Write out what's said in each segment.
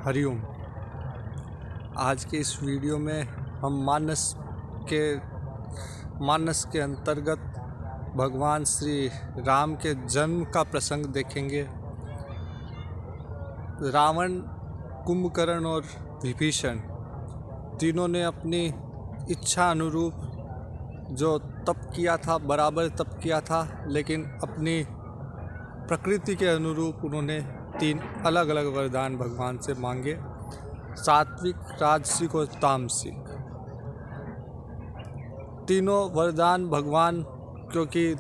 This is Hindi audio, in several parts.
हरिओम। आज के इस वीडियो में हम मानस के अंतर्गत भगवान श्री राम के जन्म का प्रसंग देखेंगे। रावण, कुंभकर्ण और विभीषण तीनों ने अपनी इच्छा अनुरूप जो तप किया था बराबर तप किया था, लेकिन अपनी प्रकृति के अनुरूप उन्होंने 3 अलग अलग वरदान भगवान से मांगे, सात्विक, राजसिक और तामसिक। तीनों वरदान भगवान क्योंकि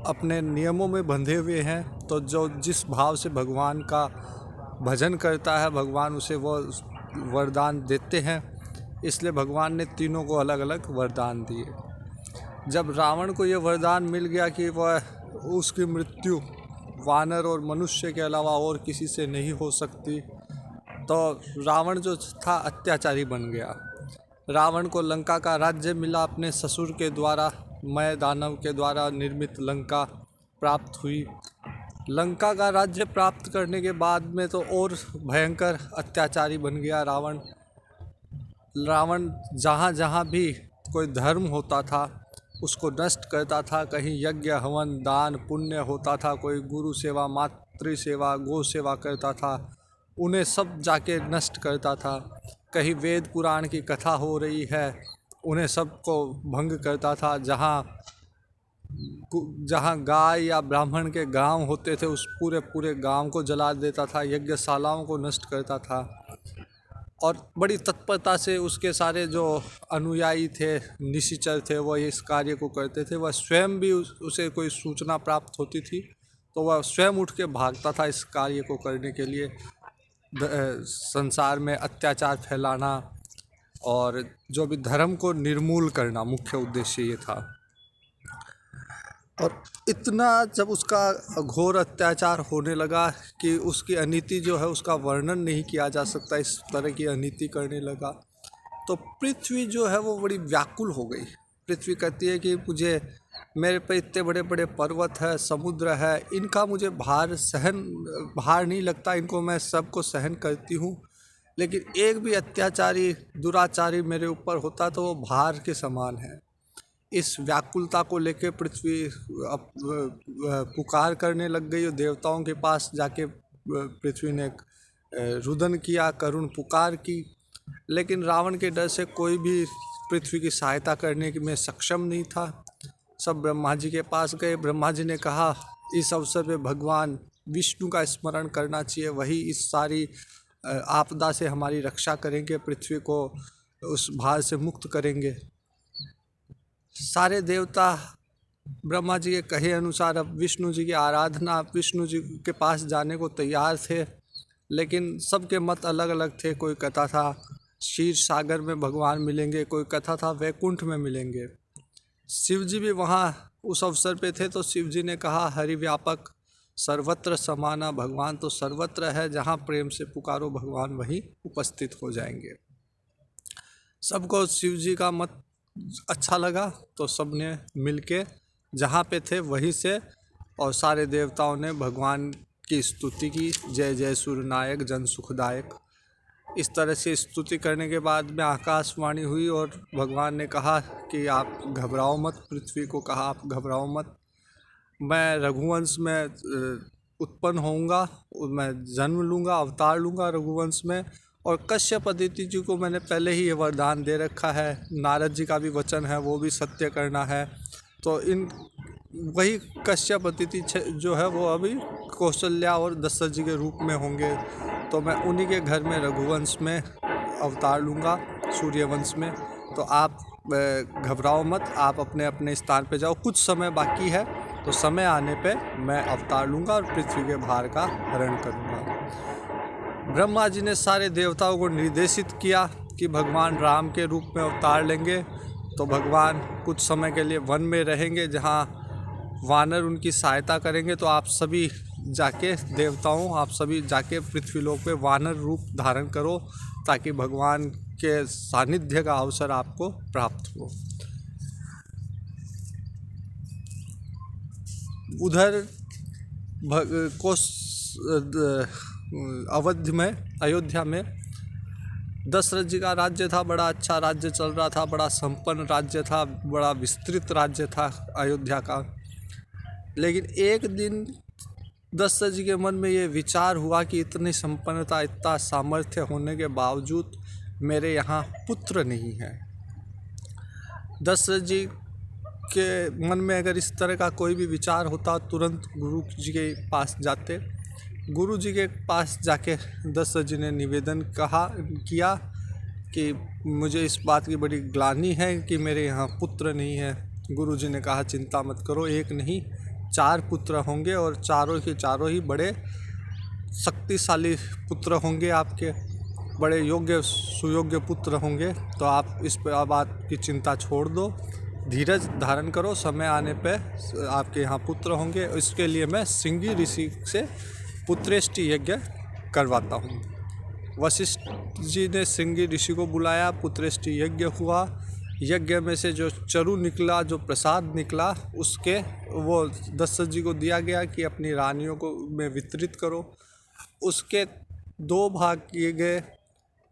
अपने नियमों में बंधे हुए हैं, तो जो जिस भाव से भगवान का भजन करता है भगवान उसे वो वरदान देते हैं। इसलिए भगवान ने तीनों को अलग अलग वरदान दिए। जब रावण को ये वरदान मिल गया कि वह उसकी मृत्यु वानर और मनुष्य के अलावा और किसी से नहीं हो सकती, तो रावण जो था अत्याचारी बन गया। रावण को लंका का राज्य मिला, अपने ससुर के द्वारा, मय दानव के द्वारा निर्मित लंका प्राप्त हुई। लंका का राज्य प्राप्त करने के बाद में तो और भयंकर अत्याचारी बन गया रावण। जहाँ जहाँ भी कोई धर्म होता था उसको नष्ट करता था। कहीं यज्ञ, हवन, दान, पुण्य होता था, कोई गुरु सेवा, मातृ सेवा, गौ सेवा करता था, उन्हें सब जाके नष्ट करता था। कहीं वेद पुराण की कथा हो रही है, उन्हें सबको भंग करता था। जहाँ गाय या ब्राह्मण के गांव होते थे उस पूरे गांव को जला देता था, यज्ञशालाओं को नष्ट करता था। और बड़ी तत्परता से उसके सारे जो अनुयायी थे, निशिचर थे, वह इस कार्य को करते थे। वह स्वयं भी उसे कोई सूचना प्राप्त होती थी तो वह स्वयं उठ के भागता था इस कार्य को करने के लिए। संसार में अत्याचार फैलाना और जो भी धर्म को निर्मूल करना मुख्य उद्देश्य ये था। और इतना जब उसका घोर अत्याचार होने लगा कि उसकी अनीति जो है उसका वर्णन नहीं किया जा सकता, इस तरह की अनीति करने लगा, तो पृथ्वी जो है वो बड़ी व्याकुल हो गई। पृथ्वी कहती है कि मेरे पे इतने बड़े बड़े पर्वत है, समुद्र है, इनका मुझे भार नहीं लगता, इनको मैं सबको सहन करती हूँ, लेकिन एक भी अत्याचारी दुराचारी मेरे ऊपर होता तो वो भार के समान है। इस व्याकुलता को लेकर पृथ्वी पुकार करने लग गई और देवताओं के पास जाके पृथ्वी ने रुदन किया, करुण पुकार की। लेकिन रावण के डर से कोई भी पृथ्वी की सहायता करने में सक्षम नहीं था। सब ब्रह्मा जी के पास गए। ब्रह्मा जी ने कहा इस अवसर पे भगवान विष्णु का स्मरण करना चाहिए, वही इस सारी आपदा से हमारी रक्षा करेंगे, पृथ्वी को उस भार से मुक्त करेंगे। सारे देवता ब्रह्मा जी के कहे अनुसार अब विष्णु जी की आराधना, विष्णु जी के पास जाने को तैयार थे, लेकिन सबके मत अलग अलग थे। कोई कहता था क्षीर सागर में भगवान मिलेंगे, कोई कहता था वैकुंठ में मिलेंगे। शिव जी भी वहाँ उस अवसर पे थे, तो शिव जी ने कहा हरि व्यापक सर्वत्र समाना, भगवान तो सर्वत्र है, जहाँ प्रेम से पुकारो भगवान वहीं उपस्थित हो जाएंगे। सबको शिव जी का मत अच्छा लगा, तो सब ने मिल के जहाँ पे थे वहीं से, और सारे देवताओं ने भगवान की स्तुति की, जय जय सूर्यनायक जन सुखदायक। इस तरह से स्तुति करने के बाद में आकाशवाणी हुई और भगवान ने कहा कि आप घबराओ मत। पृथ्वी को कहा आप घबराओ मत, मैं रघुवंश में उत्पन्न होऊंगा, मैं जन्म लूँगा, अवतार लूँगा रघुवंश में। और कश्यप अदिति जी को मैंने पहले ही ये वरदान दे रखा है, नारद जी का भी वचन है, वो भी सत्य करना है। तो वही कश्यप अदिति जो है वो अभी कौशल्या और दशरथ जी के रूप में होंगे, तो मैं उन्हीं के घर में रघुवंश में अवतार लूँगा, सूर्यवंश में। तो आप घबराओ मत, आप अपने अपने स्थान पे जाओ, कुछ समय बाकी है, तो समय आने पे मैं अवतार लूँगा और पृथ्वी के भार का हरण करूँगा। ब्रह्मा जी ने सारे देवताओं को निर्देशित किया कि भगवान राम के रूप में अवतार लेंगे, तो भगवान कुछ समय के लिए वन में रहेंगे जहाँ वानर उनकी सहायता करेंगे। तो आप सभी जाके आप सभी जाके पृथ्वीलोक पे वानर रूप धारण करो, ताकि भगवान के सानिध्य का अवसर आपको प्राप्त हो। उधर अवध में, अयोध्या में दशरथ जी का राज्य था। बड़ा अच्छा राज्य चल रहा था, बड़ा संपन्न राज्य था, बड़ा विस्तृत राज्य था अयोध्या का। लेकिन एक दिन दशरथ जी के मन में ये विचार हुआ कि इतनी संपन्नता, इतना सामर्थ्य होने के बावजूद मेरे यहाँ पुत्र नहीं है। दशरथ जी के मन में अगर इस तरह का कोई भी विचार होता, तुरंत गुरु जी के पास जाते। गुरु जी के पास जाके दशरथ जी ने निवेदन किया कि मुझे इस बात की बड़ी ग्लानि है कि मेरे यहाँ पुत्र नहीं है। गुरु जी ने कहा, चिंता मत करो, एक नहीं 4 पुत्र होंगे और चारों के चारों ही बड़े शक्तिशाली पुत्र होंगे आपके, बड़े योग्य सुयोग्य पुत्र होंगे। तो आप इस बात की चिंता छोड़ दो, धीरज धारण करो, समय आने पे आपके यहाँ पुत्र होंगे। इसके लिए मैं श्रृंगी ऋषि से पुत्रेष्टि यज्ञ करवाता हूँ। वशिष्ठ जी ने श्रृंगी ऋषि को बुलाया, पुत्रेष्टि यज्ञ हुआ। यज्ञ में से जो चरु निकला, जो प्रसाद निकला, उसके वो दशरथ जी को दिया गया कि अपनी रानियों को में वितरित करो। उसके 2 भाग किए गए।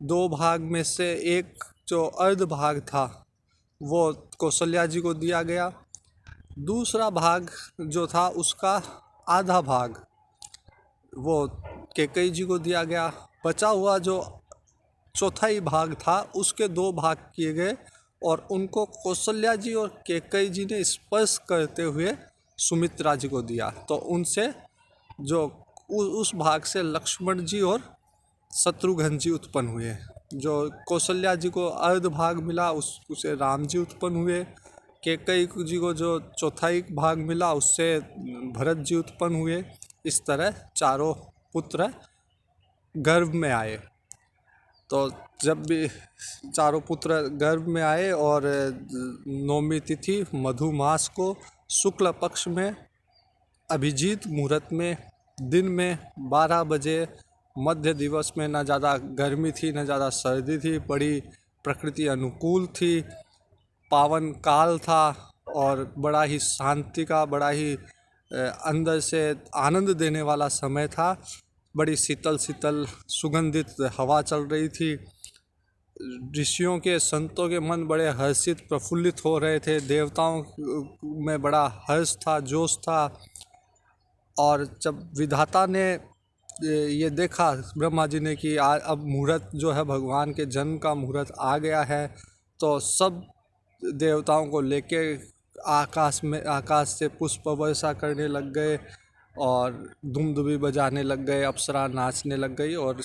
2 भाग में से एक जो अर्ध भाग था वो कौशल्या जी को दिया गया। दूसरा भाग जो था उसका आधा भाग वो कैकेयी जी को दिया गया। बचा हुआ जो चौथाई भाग था उसके 2 भाग किए गए और उनको कौशल्या जी और कैकेयी जी ने स्पर्श करते हुए सुमित्रा जी को दिया। तो उनसे जो उस भाग से लक्ष्मण जी और शत्रुघ्न जी उत्पन्न हुए। जो कौशल्या जी को अर्ध भाग मिला उससे राम जी उत्पन्न हुए। कैकेयी जी को जो चौथाई भाग मिला उससे भरत जी उत्पन्न हुए। इस तरह चारों पुत्र गर्भ में आए। तो जब भी चारों पुत्र गर्भ में आए और 9वीं तिथि मधुमास को शुक्ल पक्ष में अभिजीत मुहूर्त में दिन में 12 बजे मध्य दिवस में, न ज़्यादा गर्मी थी न ज़्यादा सर्दी थी, बड़ी प्रकृति अनुकूल थी, पावन काल था और बड़ा ही शांति का, बड़ा ही अंदर से आनंद देने वाला समय था। बड़ी शीतल शीतल सुगंधित हवा चल रही थी। ऋषियों के, संतों के मन बड़े हर्षित प्रफुल्लित हो रहे थे। देवताओं में बड़ा हर्ष था, जोश था। और जब विधाता ने ये देखा ब्रह्मा जी ने कि अब मुहूर्त जो है भगवान के जन्म का मुहूर्त आ गया है, तो सब देवताओं को लेके आकाश से पुष्प वर्षा करने लग गए और दुमदुबी बजाने लग गए, अप्सरा नाचने लग गई। और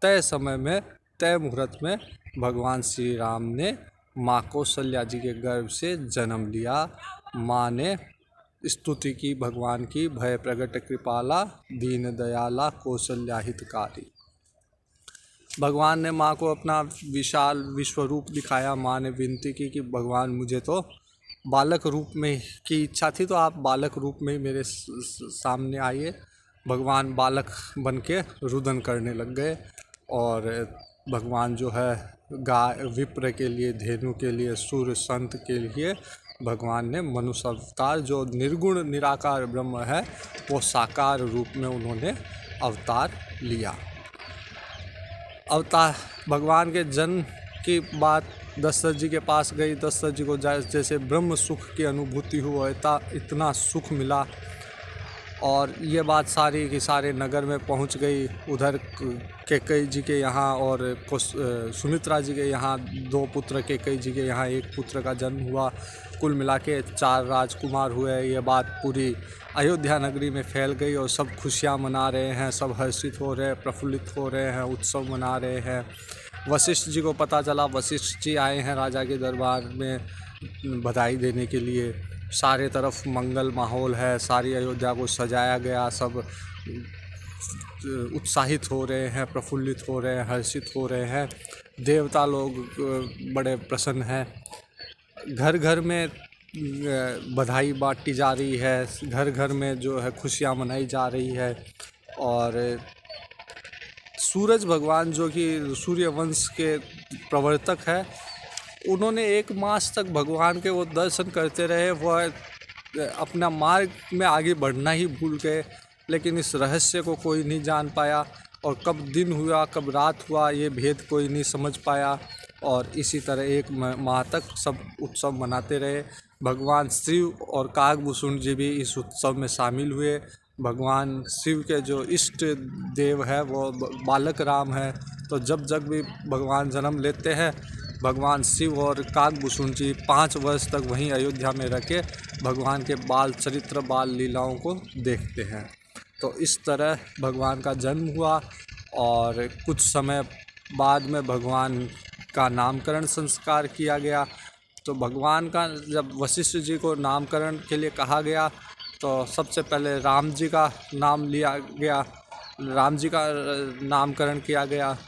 तय समय में, तय मुहूर्त में भगवान श्री राम ने माँ कौशल्या जी के गर्भ से जन्म लिया। माँ ने स्तुति की भगवान की, भय प्रगट कृपाला, दीन दयाला, कौशल्या हितकारी। भगवान ने माँ को अपना विशाल विश्वरूप दिखाया। माँ ने विनती की कि भगवान मुझे तो बालक रूप में की इच्छा थी, तो आप बालक रूप में ही मेरे सामने आइए। भगवान बालक बन के रुदन करने लग गए और भगवान जो है गाय, विप्र के लिए, धेनु के लिए, सूर्य संत के लिए भगवान ने मनुष्य अवतार, जो निर्गुण निराकार ब्रह्म है, वो साकार रूप में उन्होंने अवतार लिया। अवतार भगवान के जन्म की बात दशरथ जी के पास गई। दशरथ जी को जैसे ब्रह्म सुख की अनुभूति हुआ, इतना सुख मिला और ये बात सारी की सारे नगर में पहुंच गई। उधर कैकेयी जी के यहाँ और सुमित्रा जी के यहाँ 2 पुत्र, कैकेयी जी के यहाँ 1 पुत्र का जन्म हुआ। कुल मिला के 4 राजकुमार हुए। ये बात पूरी अयोध्या नगरी में फैल गई और सब खुशियाँ मना रहे हैं, सब हर्षित हो रहे हैं, प्रफुल्लित हो रहे हैं, उत्सव मना रहे हैं। वशिष्ठ जी को पता चला, वशिष्ठ जी आए हैं राजा के दरबार में बधाई देने के लिए। सारे तरफ मंगल माहौल है, सारी अयोध्या को सजाया गया, सब उत्साहित हो रहे हैं, प्रफुल्लित हो रहे हैं, हर्षित हो रहे हैं। देवता लोग बड़े प्रसन्न हैं। घर घर में बधाई बांटी जा रही है, घर घर में जो है खुशियाँ मनाई जा रही है। और सूरज भगवान जो कि सूर्य वंश के प्रवर्तक है, उन्होंने 1 मास तक भगवान के वो दर्शन करते रहे। वह अपना मार्ग में आगे बढ़ना ही भूल गए, लेकिन इस रहस्य को कोई नहीं जान पाया। और कब दिन हुआ कब रात हुआ ये भेद कोई नहीं समझ पाया। और इसी तरह एक माह तक सब उत्सव मनाते रहे। भगवान शिव और कागभूषण जी भी इस उत्सव में शामिल हुए। भगवान शिव के जो इष्ट देव है वो बालक राम है, तो जब जब भी भगवान जन्म लेते हैं, भगवान शिव और कागभूषण जी 5 वर्ष तक वहीं अयोध्या में रह के भगवान के बाल चरित्र बाल लीलाओं को देखते हैं। तो इस तरह भगवान का जन्म हुआ और कुछ समय बाद में भगवान का नामकरण संस्कार किया गया। तो भगवान का जब वशिष्ठ जी को नामकरण के लिए कहा गया तो सबसे पहले राम जी का नाम लिया गया, राम जी का नामकरण किया गया।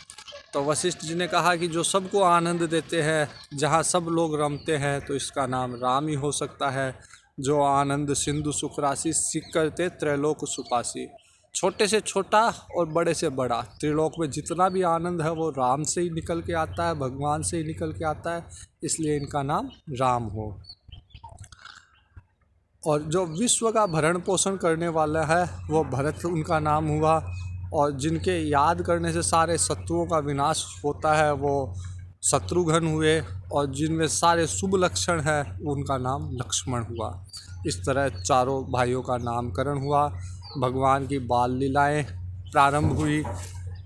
तो वशिष्ठ जी ने कहा कि जो सबको आनंद देते हैं, जहाँ सब लोग रमते हैं, तो इसका नाम राम ही हो सकता है। जो आनंद सिंधु सुख राशि सीख करते त्रैलोक सुपासी। छोटे से छोटा और बड़े से बड़ा त्रिलोक में जितना भी आनंद है वो राम से ही निकल के आता है, भगवान से ही निकल के आता है, इसलिए इनका नाम राम हो। और जो विश्व का भरण पोषण करने वाला है वो भरत उनका नाम हुआ। और जिनके याद करने से सारे शत्रुओं का विनाश होता है वो शत्रुघ्न हुए। और जिनमें सारे शुभ लक्षण है उनका नाम लक्ष्मण हुआ। इस तरह चारों भाइयों का नामकरण हुआ। भगवान की बाल लीलाएँ प्रारंभ हुई।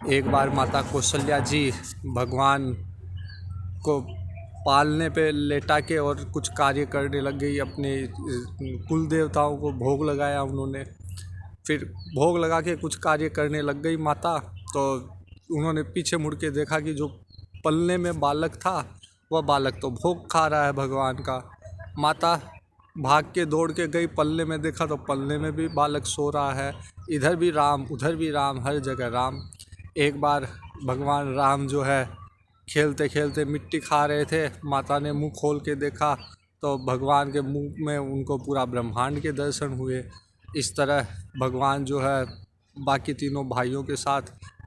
एक बार माता कौशल्या जी भगवान को पालने पे लेटा के और कुछ कार्य करने लग गई। अपने कुल देवताओं को भोग लगाया उन्होंने। फिर भोग लगा के कुछ कार्य करने लग गई माता, तो उन्होंने पीछे मुड़ के देखा कि जो पलने में बालक था वह बालक तो भोग खा रहा है भगवान का। माता भाग के दौड़ के गई, पलने में देखा तो पलने में भी बालक सो रहा है। इधर भी राम उधर भी राम, हर जगह राम। एक बार भगवान राम जो है खेलते खेलते मिट्टी खा रहे थे। माता ने मुंह खोल के देखा तो भगवान के मुंह में उनको पूरा ब्रह्मांड के दर्शन हुए। इस तरह भगवान जो है बाकी तीनों भाइयों के साथ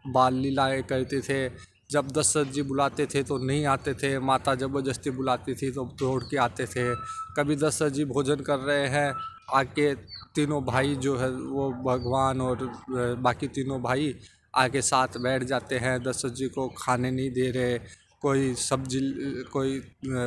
बाल लीलाएँ करते थे। जब दशरथ जी बुलाते थे तो नहीं आते थे, माता ज़बरदस्ती बुलाती थी तो दौड़ के आते थे। कभी दशरथ जी भोजन कर रहे हैं, आके तीनों भाई जो है वो भगवान और बाकी तीनों भाई आके साथ बैठ जाते हैं। दशरथ जी को खाने नहीं दे रहे, कोई सब्जी कोई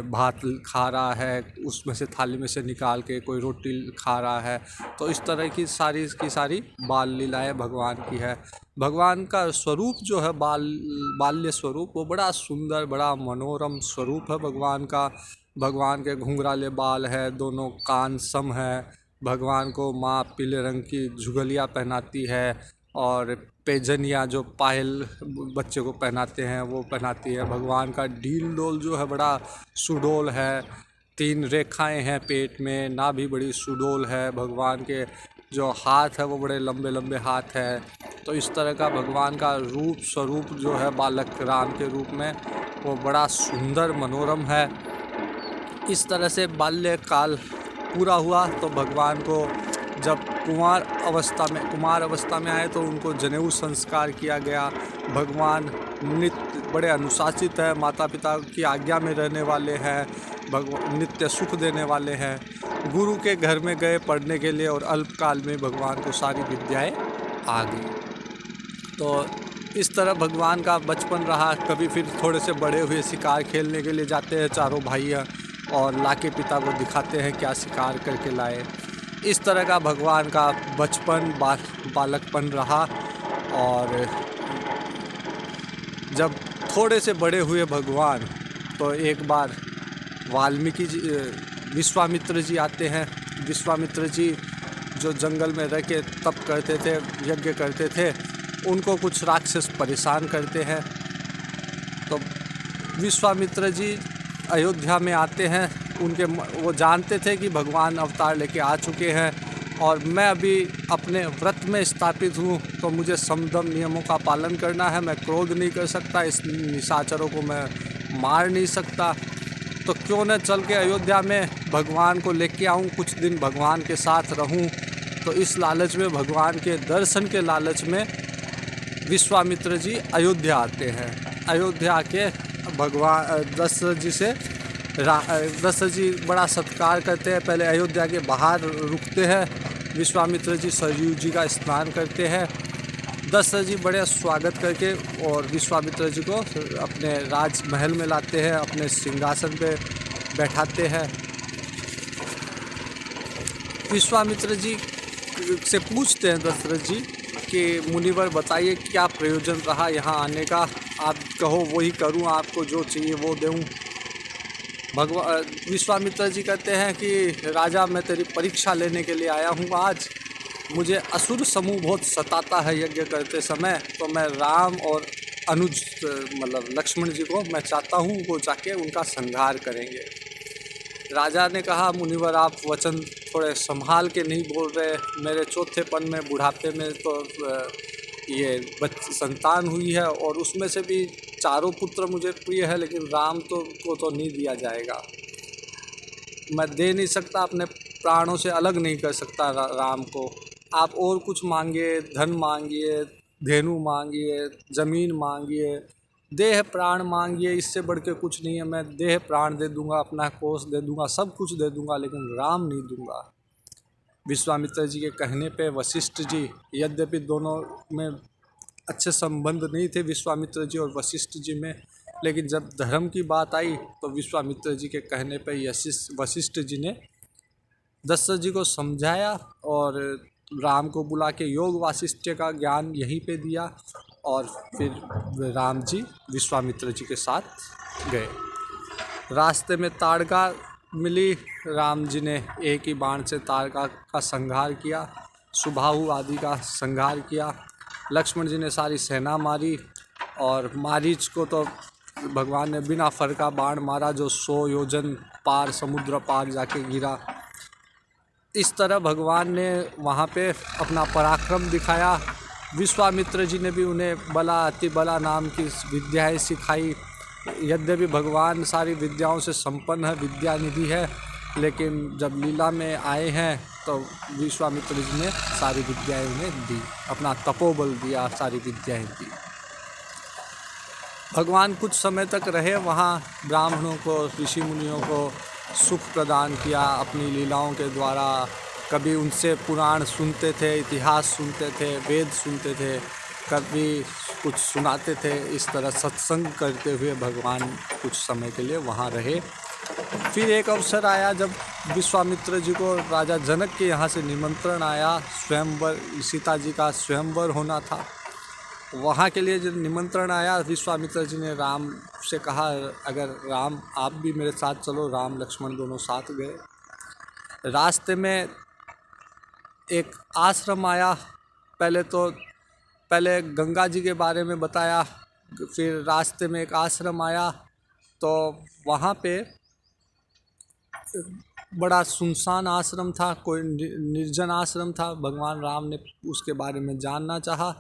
भात खा रहा है उसमें से थाली में से निकाल के, कोई रोटी खा रहा है। तो इस तरह की सारी बाल लीलाएँ भगवान की है। भगवान का स्वरूप जो है बाल्य स्वरूप वो बड़ा सुंदर, बड़ा मनोरम स्वरूप है भगवान का। भगवान के घुंघराले बाल है, दोनों कान सम है। भगवान को माँ पीले रंग की झुगलियाँ पहनाती है और पैजनियाँ जो पायल बच्चे को पहनाते हैं वो पहनाती है। भगवान का डील डोल जो है बड़ा सुडोल है। 3 रेखाएं हैं पेट में, नाभि बड़ी सुडोल है। भगवान के जो हाथ है वो बड़े लंबे लंबे हाथ है। तो इस तरह का भगवान का रूप स्वरूप जो है बालक राम के रूप में वो बड़ा सुंदर मनोरम है। इस तरह से बाल्यकाल पूरा हुआ तो भगवान को जब कुमार अवस्था में आए तो उनको जनेऊ संस्कार किया गया। भगवान नित्य बड़े अनुशासित है, माता पिता की आज्ञा में रहने वाले हैं, भगवान नित्य सुख देने वाले हैं। गुरु के घर में गए पढ़ने के लिए और अल्पकाल में भगवान को सारी विद्याएं आ गई। तो इस तरह भगवान का बचपन रहा। कभी फिर थोड़े से बड़े हुए शिकार खेलने के लिए जाते हैं चारों भाई और लाके पिता को दिखाते हैं क्या शिकार करके लाए। इस तरह का भगवान का बचपन बालकपन रहा। और जब थोड़े से बड़े हुए भगवान तो एक बार विश्वामित्र जी आते हैं। विश्वामित्र जी जो जंगल में रह के तप करते थे, यज्ञ करते थे, उनको कुछ राक्षस परेशान करते हैं। तो विश्वामित्र जी अयोध्या में आते हैं। वो जानते थे कि भगवान अवतार लेके आ चुके हैं और मैं अभी अपने व्रत में स्थापित हूँ, तो मुझे समदम नियमों का पालन करना है। मैं क्रोध नहीं कर सकता, इस निशाचरों को मैं मार नहीं सकता, तो क्यों न चल के अयोध्या में भगवान को लेके आऊँ, कुछ दिन भगवान के साथ रहूँ। तो इस लालच में, भगवान के दर्शन के लालच में विश्वामित्र जी अयोध्या आते हैं। अयोध्या आके भगवान दशरथ जी बड़ा सत्कार करते हैं। पहले अयोध्या के बाहर रुकते हैं। विश्वामित्र जी सरयू जी का स्नान करते हैं। दशरथ जी बड़े स्वागत करके और विश्वामित्र जी को अपने राजमहल में लाते हैं, अपने सिंहासन पे बैठाते हैं। विश्वामित्र जी से पूछते हैं दशरथ जी कि मुनिवर बताइए क्या प्रयोजन रहा यहाँ आने का, आप कहो वही करूँ, आपको जो चाहिए वो दूँ। विश्वामित्र जी कहते हैं कि राजा मैं तेरी परीक्षा लेने के लिए आया हूँ आज, मुझे असुर समूह बहुत सताता है यज्ञ करते समय, तो मैं राम और अनुज मतलब लक्ष्मण जी को मैं चाहता हूँ वो जाके उनका संहार करेंगे। राजा ने कहा मुनिवर आप वचन थोड़े संभाल के नहीं बोल रहे, मेरे चौथेपन में बुढ़ापे में तो ये संतान हुई है और उसमें से भी चारों पुत्र मुझे प्रिय है, लेकिन राम को तो नहीं दिया जाएगा, मैं दे नहीं सकता, अपने प्राणों से अलग नहीं कर सकता राम को। आप और कुछ मांगिए, धन मांगिए, धेनु मांगिए, ज़मीन मांगिए, देह प्राण मांगिए, इससे बढ़ के कुछ नहीं है, मैं देह प्राण दे दूंगा, अपना कोष दे दूंगा, सब कुछ दे दूंगा, लेकिन राम नहीं दूंगा। विश्वामित्र जी के कहने पे वशिष्ठ जी, यद्यपि दोनों में अच्छे संबंध नहीं थे विश्वामित्र जी और वशिष्ठ जी में, लेकिन जब धर्म की बात आई तो विश्वामित्र जी के कहने पे वशिष्ठ जी ने दशरथ जी को समझाया और राम को बुला के योग वासिष्ठ का ज्ञान यहीं पे दिया और फिर राम जी विश्वामित्र जी के साथ गए। रास्ते में ताड़का मिली, राम जी ने एक ही बाण से ताड़का का संहार किया, सुबाहु आदि का संहार किया। लक्ष्मण जी ने सारी सेना मारी और मारीच को तो भगवान ने बिना फरका बाण मारा जो 100 योजन पार समुद्र पार जाके गिरा। इस तरह भगवान ने वहाँ पे अपना पराक्रम दिखाया। विश्वामित्र जी ने भी उन्हें बला अति बला नाम की विद्याएं सिखाई। यद्यपि भगवान सारी विद्याओं से संपन्न है, विद्यानिधि है, लेकिन जब लीला में आए हैं तो विश्वामित्र जी ने सारी विद्याएं उन्हें दी, अपना तपोबल दिया, सारी विद्याएं दी। भगवान कुछ समय तक रहे वहाँ, ब्राह्मणों को, ऋषि मुनियों को सुख प्रदान किया अपनी लीलाओं के द्वारा। कभी उनसे पुराण सुनते थे, इतिहास सुनते थे, वेद सुनते थे, कभी कुछ सुनाते थे। इस तरह सत्संग करते हुए भगवान कुछ समय के लिए वहाँ रहे। फिर एक अवसर आया जब विश्वामित्र जी को राजा जनक के यहाँ से निमंत्रण आया, स्वयंवर, सीता जी का स्वयंवर होना था। वहाँ के लिए जब निमंत्रण आया, विश्वामित्र जी ने राम से कहा अगर राम आप भी मेरे साथ चलो। राम लक्ष्मण दोनों साथ गए। रास्ते में एक आश्रम आया, पहले गंगा जी के बारे में बताया, फिर रास्ते में एक आश्रम आया तो वहाँ पे बड़ा सुनसान आश्रम था, कोई निर्जन आश्रम था। भगवान राम ने उसके बारे में जानना चाहा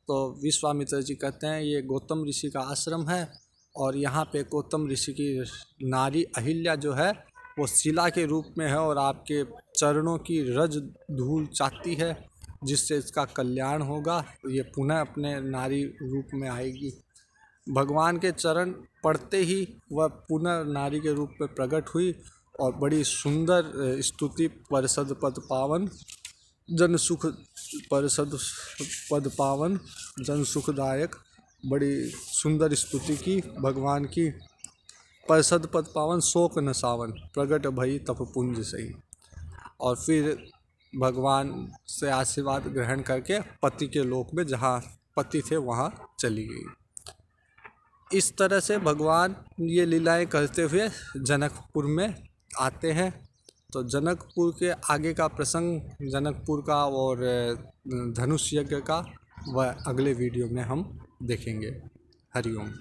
तो विश्वामित्र जी कहते हैं ये गौतम ऋषि का आश्रम है और यहाँ पे गौतम ऋषि की नारी अहिल्या जो है वो शिला के रूप में है और आपके चरणों की रज धूल चाहती है, जिससे इसका कल्याण होगा, ये पुनः अपने नारी रूप में आएगी। भगवान के चरण पढ़ते ही वह पुनः नारी के रूप में प्रकट हुई और बड़ी सुंदर स्तुति, परसद पद पावन जन सुख, परसद पद पावन जन सुखदायक, बड़ी सुंदर स्तुति की भगवान की। परसद पद पावन शोक न सावन, प्रगट भई तप पुंज सही। और फिर भगवान से आशीर्वाद ग्रहण करके पति के लोक में, जहाँ पति थे वहाँ चली गई। इस तरह से भगवान ये लीलाएं करते हुए जनकपुर में आते हैं। तो जनकपुर के आगे का प्रसंग, जनकपुर का और धनुष यज्ञ का, वह अगले वीडियो में हम देखेंगे। हरिओम।